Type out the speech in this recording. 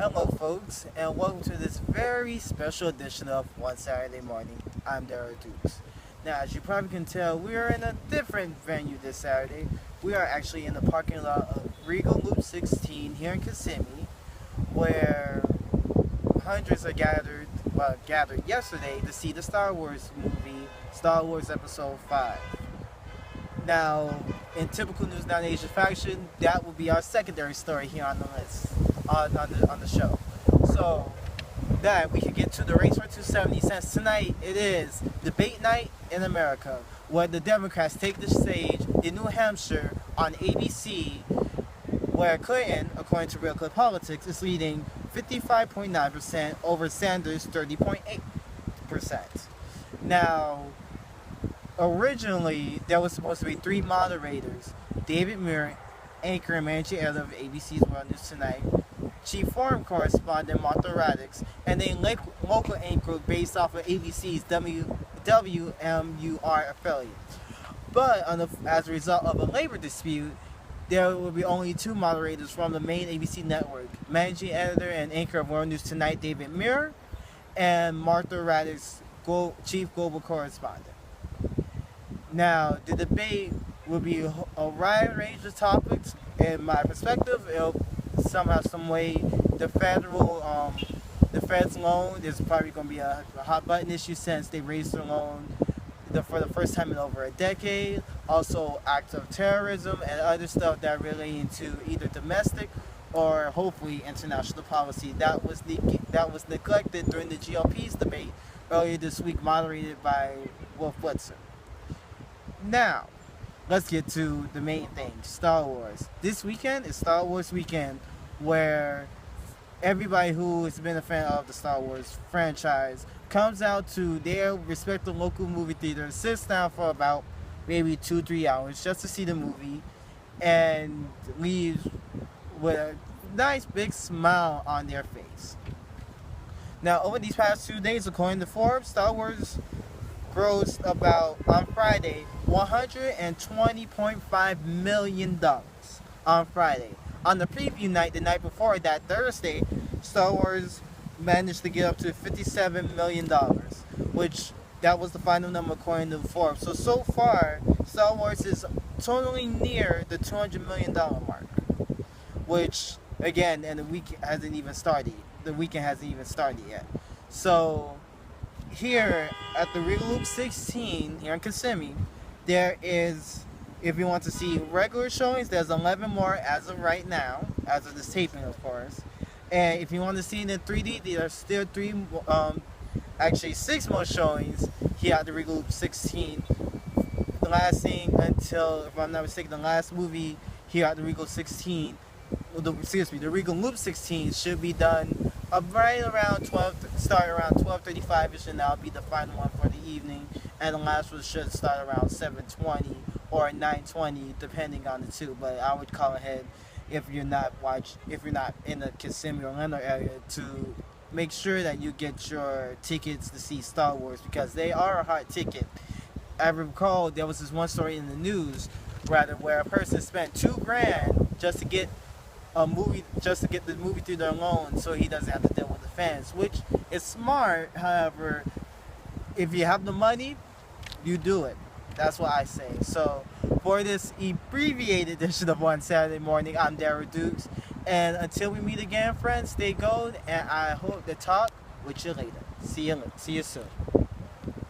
Hello, folks, and welcome to this very special edition of One Saturday Morning. I'm Darrell. Now, as you probably can tell, we are in a different venue this Saturday. We are actually in the parking lot of Regal Loop 16 here in Kissimmee, where hundreds are gathered yesterday to see the Star Wars movie, Star Wars Episode 5. Now, in typical News Now Asia fashion, that will be our secondary story here on the list, on the show. So that we can get to the race for 270 cents. Tonight it is debate night in America, where the Democrats take the stage in New Hampshire on ABC, where Clinton, according to Real Clear Politics, is leading 55.9% over Sanders' 30.8%. Now, originally, there was supposed to be three moderators: David Muir, anchor and managing editor of ABC's World News Tonight, chief foreign correspondent Martha Radix, and then local anchor based off of ABC's WMUR affiliate. But as a result of a labor dispute, there will be only two moderators from the main ABC network: managing editor and anchor of World News Tonight David Muir, and Martha Radix, chief global correspondent. Now, the debate will be a wide range of topics. In my perspective, it'll somehow, some way, the Fed's loan is probably going to be a hot button issue since they raised the loan for the first time in over a decade. Also, acts of terrorism and other stuff that relating to either domestic or hopefully international policy that was neglected during the GOP's debate earlier this week, moderated by Wolf Blitzer. Now, let's get to the main thing, Star Wars. This weekend is Star Wars weekend, where everybody who has been a fan of the Star Wars franchise comes out to their respective local movie theater, sits down for about maybe 2-3 hours just to see the movie, and leaves with a nice big smile on their face. Now, over these past 2 days, according to Forbes, Star Wars grossed about, on Friday, $120.5 million on Friday. On the preview night, the night before that, Thursday, Star Wars managed to get up to $57 million, which that was the final number according to Forbes. So far, Star Wars is totally near the $200 million mark, which, again, and the weekend hasn't even started. The weekend hasn't even started yet. So, here at the Regal Loop 16 here in Kissimmee, there is, if you want to see regular showings, there's 11 more as of right now, as of this taping, of course. And if you want to see it in 3D, there are still actually 6 more showings here at the Regal Loop 16, lasting until, if I'm not mistaken, the last movie here at the Regal 16, the Regal Loop 16 should be done right around 12:35ish, and that'll be the final one for the evening. And the last one should start around 7:20 or 9:20, depending on the two. But I would call ahead if you're not in the Kissimmee, Orlando area, to make sure that you get your tickets to see Star Wars, because they are a hot ticket. I recall there was this one story in the news, where a person spent $2,000 just to get the movie theater alone, so he doesn't have to deal with the fans, which is smart. However, if you have the money, you do it. That's what I say. So, for this abbreviated edition of One Saturday Morning, I'm Darrell Dukes, and until we meet again, friends, stay gold, and I hope to talk with you later. See you soon.